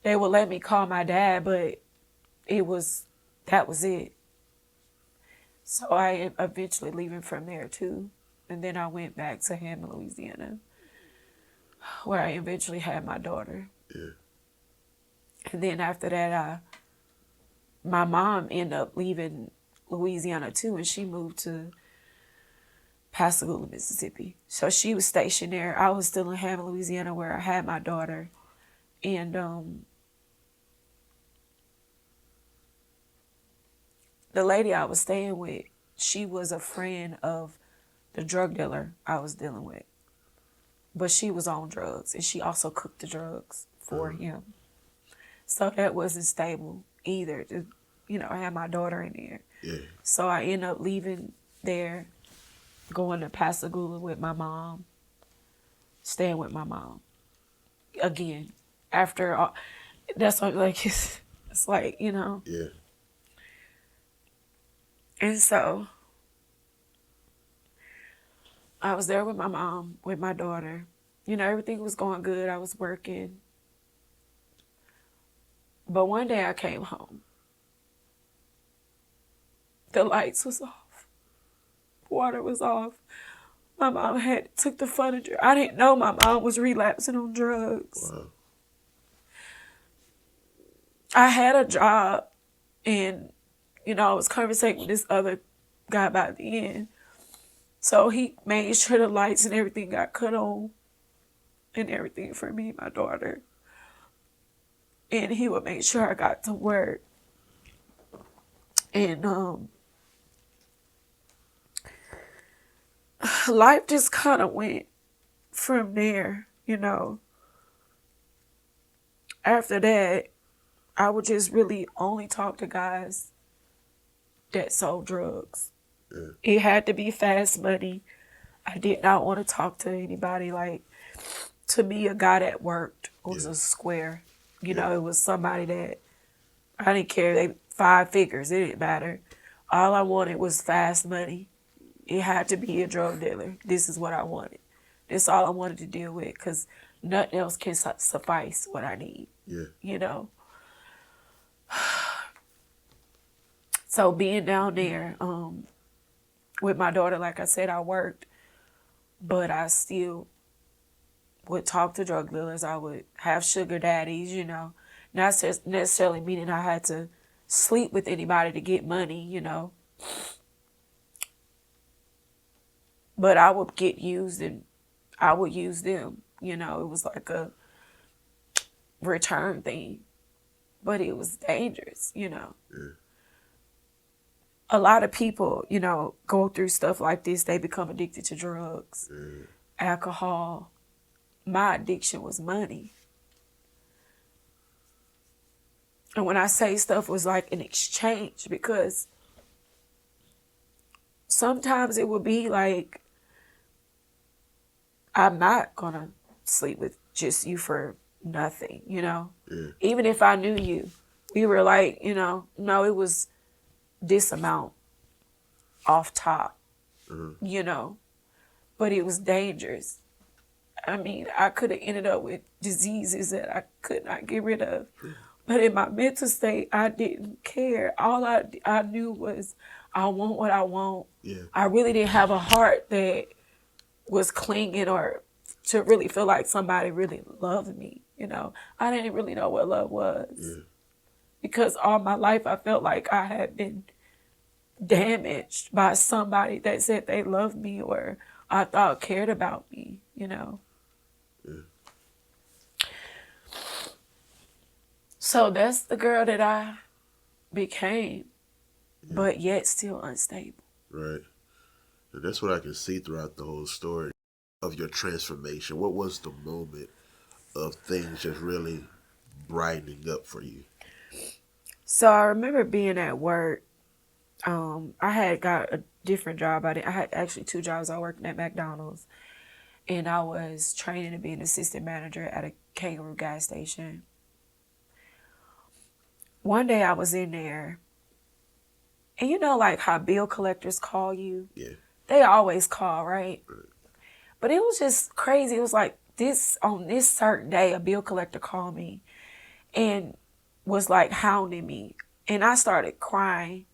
They would let me call my dad, but that was it. So I ended up eventually leaving from there too. And then I went back to Hammond, Louisiana, where I eventually had my daughter. Yeah. And then after that, my mom ended up leaving Louisiana too, and she moved to Pascagoula, Mississippi. So she was stationed there. I was still in Hammond, Louisiana, where I had my daughter. And the lady I was staying with, she was a friend of the drug dealer I was dealing with. But she was on drugs, and she also cooked the drugs for him. So that wasn't stable either. I had my daughter in there. Yeah. So I ended up leaving there, going to Pascagoula with my mom, staying with my mom. Again, after all, that's what, like, it's like, Yeah. And so I was there with my mom, with my daughter. Everything was going good. I was working. But one day I came home. The lights was off. Water was off. My mom took the furniture. I didn't know my mom was relapsing on drugs. Wow. I had a job, and, I was conversating with this other guy by the end. So he made sure the lights and everything got cut on and everything for me and my daughter. And he would make sure I got to work. And life just kind of went from there, After that, I would just really only talk to guys that sold drugs. Yeah. It had to be fast money. I did not want to talk to anybody like to me, a guy that worked was Yeah. a square. You Yeah. know, it was somebody that I didn't care. They 5 figures. It didn't matter. All I wanted was fast money. It had to be a drug dealer. This is what I wanted. This all I wanted to deal with because nothing else can suffice what I need. Yeah. You know. So being down there with my daughter, like I said, I worked, but I still would talk to drug dealers. I would have sugar daddies, you know, not necessarily meaning I had to sleep with anybody to get money, you know. But I would get used and I would use them, you know. It was like a return thing, but it was dangerous, you know. Yeah. A lot of people, you know, go through stuff like this. They become addicted to drugs, alcohol. My addiction was money. And when I say stuff was like an exchange, because sometimes it would be like, I'm not going to sleep with just you for nothing, you know? Yeah. Even if I knew you, we were like, you know, no, it was this amount off top, you know? But it was dangerous. I mean, I could have ended up with diseases that I could not get rid of. But in my mental state, I didn't care. All I knew was I want what I want. Yeah. I really didn't have a heart that was clinging or to really feel like somebody really loved me, you know. I didn't really know what love was. Yeah. Because all my life I felt like I had been damaged by somebody that said they loved me or I thought cared about me, you know. So that's the girl that I became, but yet still unstable. Right. And that's what I can see throughout the whole story of your transformation. What was the moment of things just really brightening up for you? So I remember being at work. I had got a different job. I had actually 2 jobs. I worked at McDonald's, and I was training to be an assistant manager at a Kangaroo gas station. One day I was in there, and you know, like how bill collectors call you? Yeah. They always call, right? But it was just crazy. It was like on this certain day, a bill collector called me and was like hounding me. And I started crying.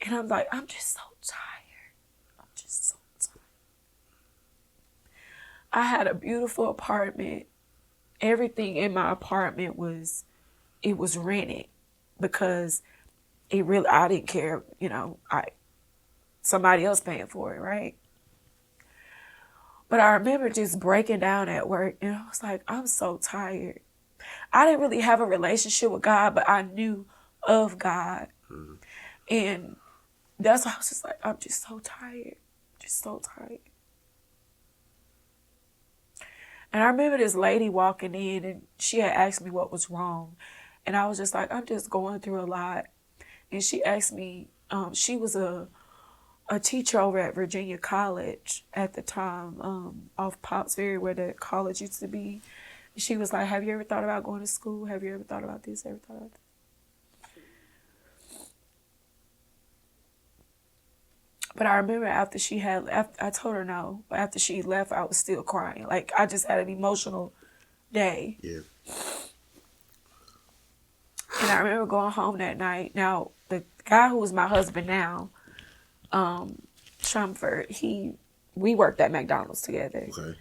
And I'm like, I'm just so tired. I'm just so tired. I had a beautiful apartment. Everything in my apartment was rented because I didn't care, you know, somebody else paying for it, right? But I remember just breaking down at work and I was like, I'm so tired. I didn't really have a relationship with God, but I knew of God. And that's why I was just like, I'm just so tired. Just so tired. And I remember this lady walking in and she had asked me what was wrong. And I was just like, I'm just going through a lot. And she asked me, she was a teacher over at Virginia College at the time, off Pops Ferry where the college used to be. And she was like, have you ever thought about going to school? Have you ever thought about this? Ever thought about that? But I remember after she had left, I told her no. But after she left, I was still crying. Like, I just had an emotional day. Yeah. And I remember going home that night. Now, the guy who was my husband now, Shumford, we worked at McDonald's together. Okay.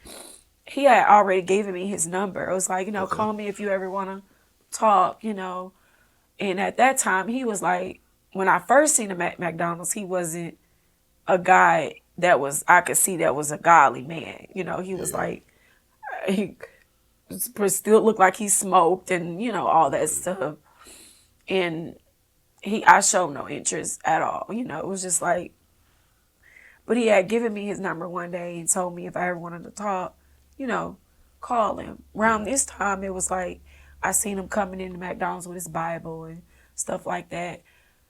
He had already given me his number. It was like, you know, Okay. call me if you ever want to talk, you know. And at that time, he was like, when I first seen him at McDonald's, he wasn't a guy I could see that was a godly man. You know, he was like, he still looked like he smoked and, you know, all that stuff. And I showed no interest at all. You know, it was just like, but he had given me his number one day and told me if I ever wanted to talk, you know, call him. Around this time, it was like, I seen him coming into McDonald's with his Bible and stuff like that.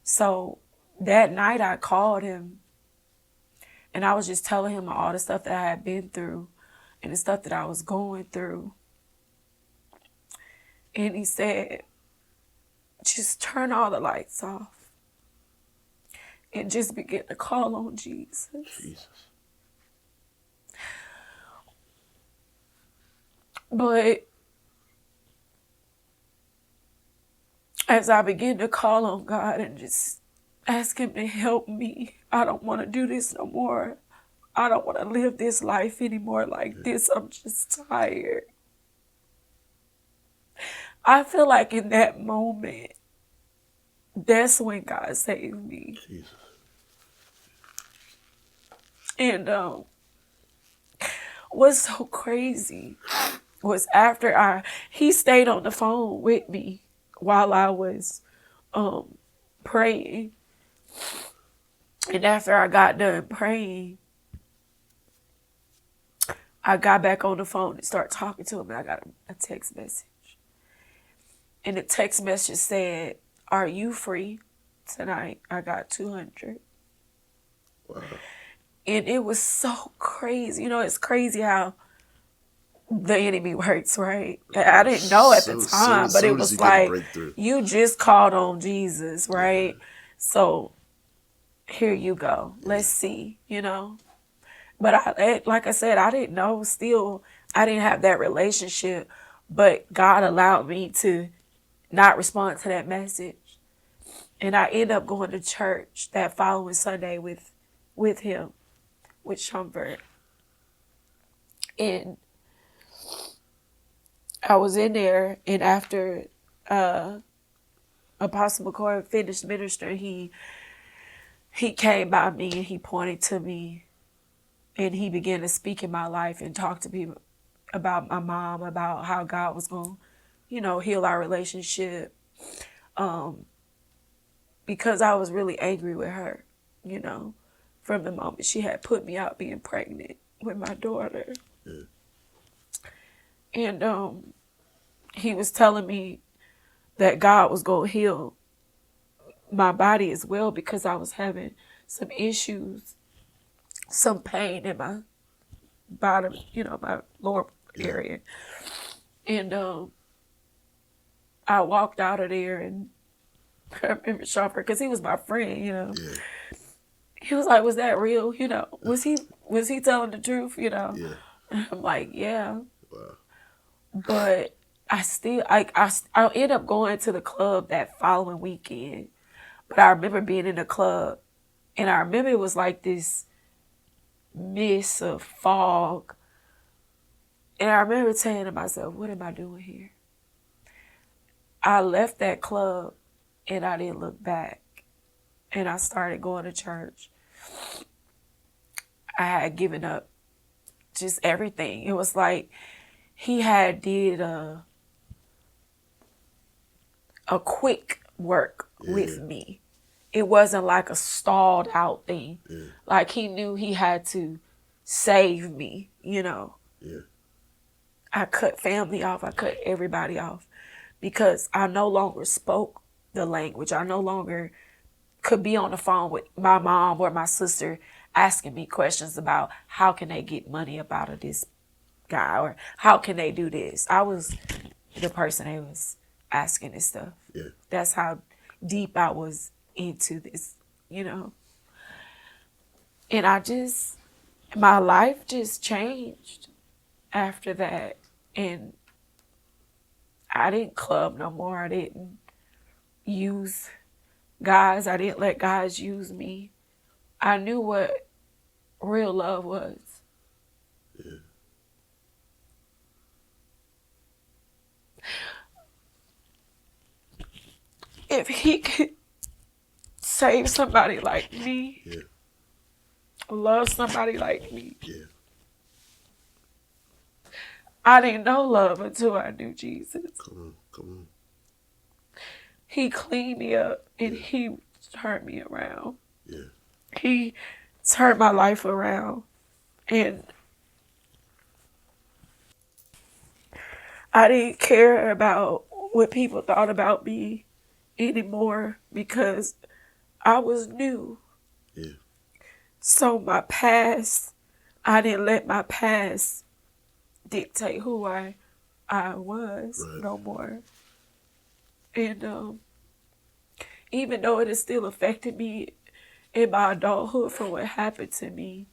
So that night I called him and I was just telling him all the stuff that I had been through. and the stuff that I was going through. And he said, just turn all the lights off and just begin to call on Jesus. Jesus. But as I began to call on God and just ask him to help me, I don't want to do this no more. I don't want to live this life anymore like this. I'm just tired. I feel like in that moment, that's when God saved me. Jesus. And what's so crazy was after he stayed on the phone with me while I was praying. And after I got done praying, I got back on the phone and started talking to him, and I got a text message. And the text message said, "Are you free tonight? I got 200." Wow. And it was so crazy. You know, it's crazy how the enemy works, right? I didn't know at the time, but it was like, you just called on Jesus, right? Yeah. So here you go. Yeah. Let's see, you know. But like I said, I didn't know. Still, I didn't have that relationship. But God allowed me to not respond to that message. And I ended up going to church that following Sunday with him, with Shumpert. And I was in there, and after Apostle McCoy finished ministering, he came by me and he pointed to me, and he began to speak in my life and talk to people about my mom, about how God was going to, heal our relationship. Because I was really angry with her, from the moment she had put me out being pregnant with my daughter. Yeah. And he was telling me that God was going to heal my body as well, because I was having some issues, some pain in my bottom, my lower area. And I walked out of there, and I remember Shumpert, because he was my friend, Yeah. He was like, "Was that real? Was he telling the truth? Yeah. I'm like, yeah." Wow. But I still, I ended up going to the club that following weekend. But I remember being in the club, and I remember it was like this mist of fog. And I remember saying to myself, "What am I doing here?" I left that club, and I didn't look back. And I started going to church. I had given up just everything. It was like he had did a quick work with me. It wasn't like a stalled out thing. Yeah. Like he knew he had to save me, Yeah. I cut family off. I cut everybody off because I no longer spoke the language. I no longer could be on the phone with my mom or my sister asking me questions about how can they get money up out of this guy, or how can they do this. I was the person they was asking this stuff. Yeah. That's how deep I was into this, And my life just changed after that. And I didn't club no more. I didn't use guys. I didn't let guys use me. I knew what real love was. Yeah. If he could save somebody like me, love somebody like me, I didn't know love until I knew Jesus. Come on. He cleaned me up, and he turned me around. Yeah. He turned my life around, and I didn't care about what people thought about me anymore because I was new. Yeah. So my past, I didn't let my past dictate who I was no more. And even though it has still affected me in my adulthood from what happened to me,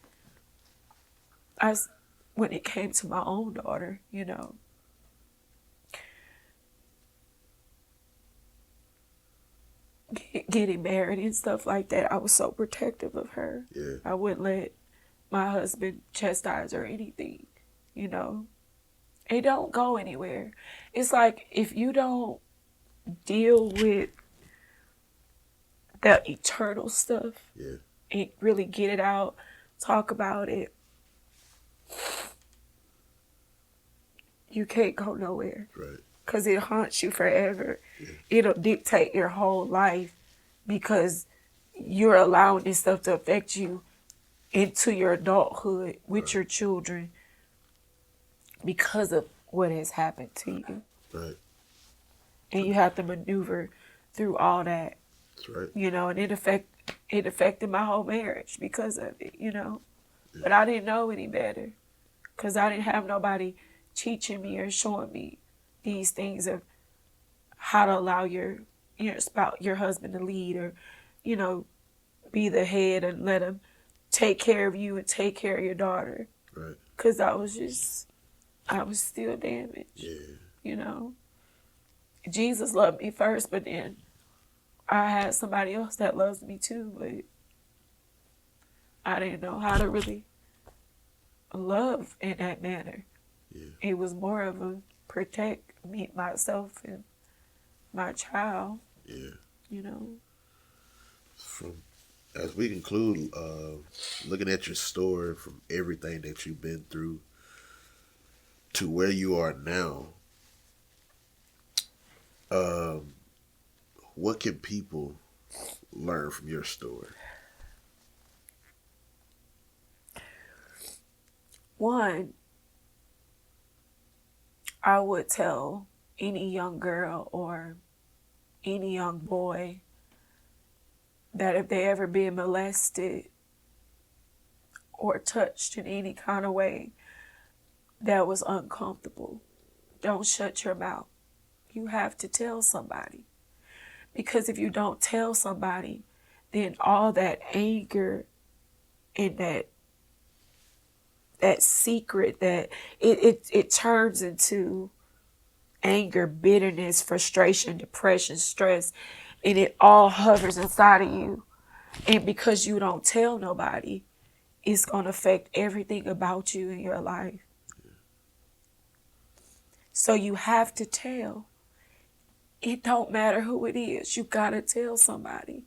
when it came to my own daughter, getting married and stuff like that, I was so protective of her. Yeah. I wouldn't let my husband chastise her or anything, It don't go anywhere. It's like if you don't deal with the eternal stuff and really get it out, talk about it, you can't go nowhere. Right. Because it haunts you forever. Yeah. It'll dictate your whole life because you're allowing this stuff to affect you into your adulthood with your children because of what has happened to you. Right. And you have to maneuver through all that. That's right. And it affected my whole marriage because of it, Yeah. But I didn't know any better because I didn't have nobody teaching me or showing me these things of how to allow your spouse, your husband to lead, or, be the head and let him take care of you and take care of your daughter. Right. Because I was still damaged. Yeah. Jesus loved me first, but then I had somebody else that loves me too, but I didn't know how to really love in that manner. Yeah. It was more of a protect me, myself, and my child. Yeah. As we conclude, looking at your story, from everything that you've been through to where you are now, what can people learn from your story? One, I would tell any young girl or any young boy that if they ever been molested or touched in any kind of way that was uncomfortable, don't shut your mouth. You have to tell somebody. Because if you don't tell somebody, then all that anger and that secret, that it turns into anger, bitterness, frustration, depression, stress, and it all hovers inside of you. And because you don't tell nobody, it's going to affect everything about you in your life. So you have to tell. It don't matter who it is. You got to tell somebody.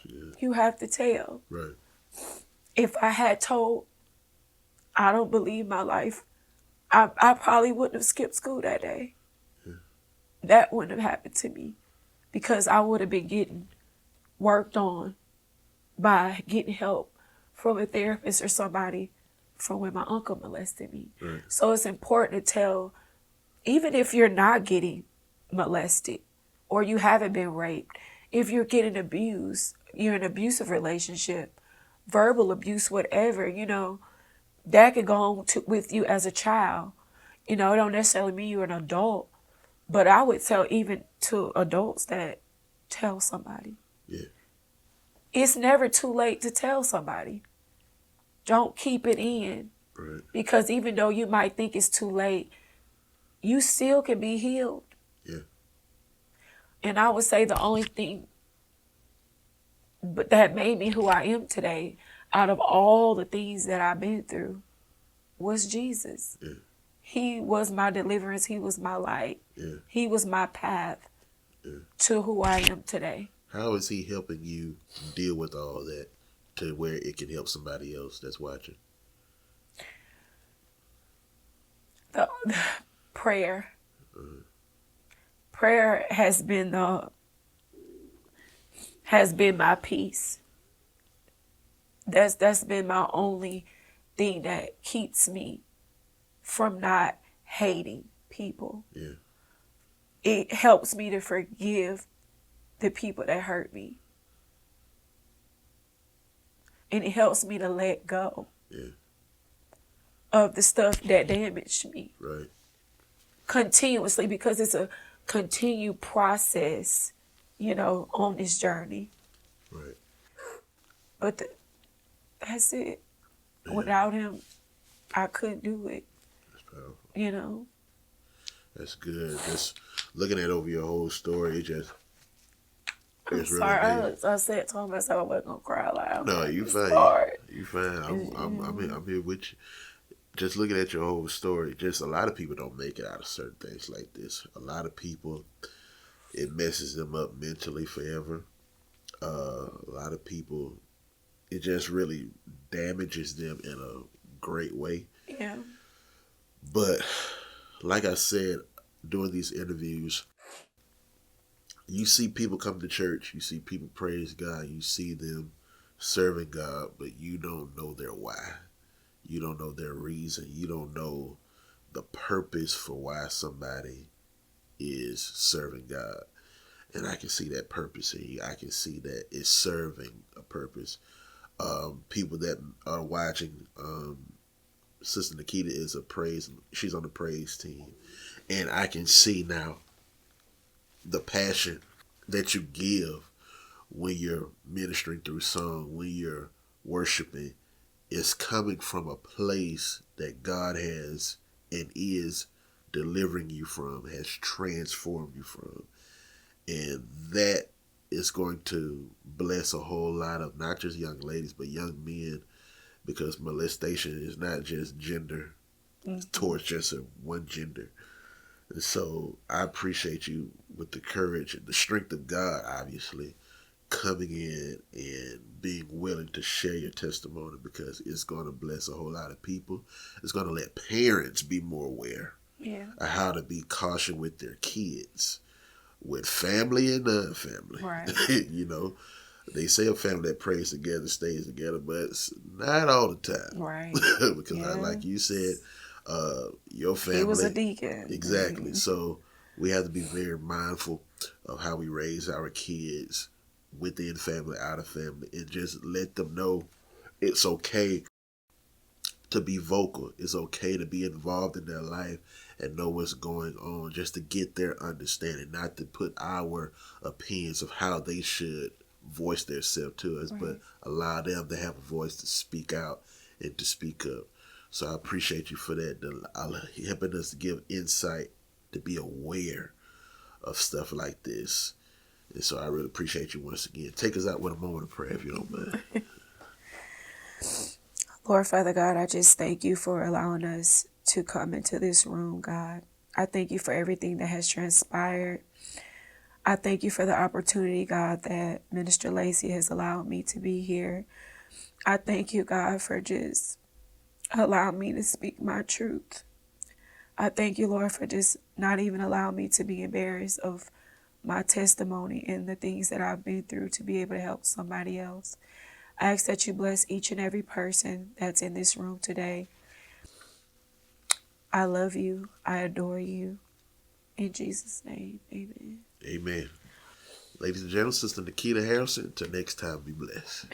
Yeah. You have to tell. Right. If I had told, I don't believe my life, I probably wouldn't have skipped school that day. Yeah. That wouldn't have happened to me because I would have been getting worked on by getting help from a therapist or somebody from when my uncle molested me. Right. So it's important to tell, even if you're not getting molested or you haven't been raped, if you're getting abused, you're in an abusive relationship, verbal abuse, whatever, that could go on with you as a child. It don't necessarily mean you're an adult, but I would tell even to adults that tell somebody. Yeah. It's never too late to tell somebody. Don't keep it in. Right. Because even though you might think it's too late, you still can be healed. Yeah. And I would say the only thing but that made me who I am today, out of all the things that I've been through, was Jesus. Yeah. He was my deliverance. He was my light. Yeah. He was my path to who I am today. How is he helping you deal with all that to where it can help somebody else that's watching? The prayer. Prayer has been my peace. That's been my only thing that keeps me from not hating people. Yeah. It helps me to forgive the people that hurt me. And it helps me to let go. Yeah. of the stuff that damaged me Right. continuously, because it's a continued process, on this journey. Right. But that's it. Yeah. Without him, I couldn't do it, That's powerful. That's good. Just looking at over your whole story, I'm it's really sorry. amazing. I said to myself I wasn't gonna cry loud. No, you It's fine. hard. You fine. I'm here with you. Just looking at your whole story, just a lot of people don't make it out of certain things like this. A lot of people, it messes them up mentally forever. A lot of people, it just really damages them in a great way. Yeah. But like I said, during these interviews, you see people come to church, you see people praise God, you see them serving God, but you don't know their why. You don't know their reason. You don't know the purpose for why somebody is serving God. And I can see that purpose in you. I can see that it's serving a purpose. People that are watching, Sister Nakita is she's on the praise team. And I can see now the passion that you give when you're ministering through song, when you're worshiping, is coming from a place that God has and is delivering you from, has transformed you from. And that is going to bless a whole lot of not just young ladies, but young men, because molestation is not just gender towards just one gender. And so I appreciate you with the courage and the strength of God, obviously, coming in and being willing to share your testimony, because it's going to bless a whole lot of people. It's going to let parents be more aware of how to be cautious with their kids, with family and non-family. Right. They say a family that prays together stays together, but it's not all the time. Right. Because like you said, your family. He was a deacon. Exactly. So we have to be very mindful of how we raise our kids within family, out of family, and just let them know it's okay to be vocal. It's okay to be involved in their life and know what's going on, just to get their understanding, not to put our opinions of how they should voice themselves to us, but allow them to have a voice to speak out and to speak up. So I appreciate you for that, helping us to give insight, to be aware of stuff like this. And so I really appreciate you once again. Take us out with a moment of prayer, if you don't mind. Lord Father God, I just thank you for allowing us to come into this room, God. I thank you for everything that has transpired. I thank you for the opportunity, God, that Minister Lacey has allowed me to be here. I thank you, God, for just allowing me to speak my truth. I thank you, Lord, for just not even allowing me to be embarrassed of my testimony and the things that I've been through, to be able to help somebody else. I ask that you bless each and every person that's in this room today. I love you. I adore you. In Jesus' name, amen. Amen. Ladies and gentlemen, Sister Nakita Haralson, until next time, be blessed.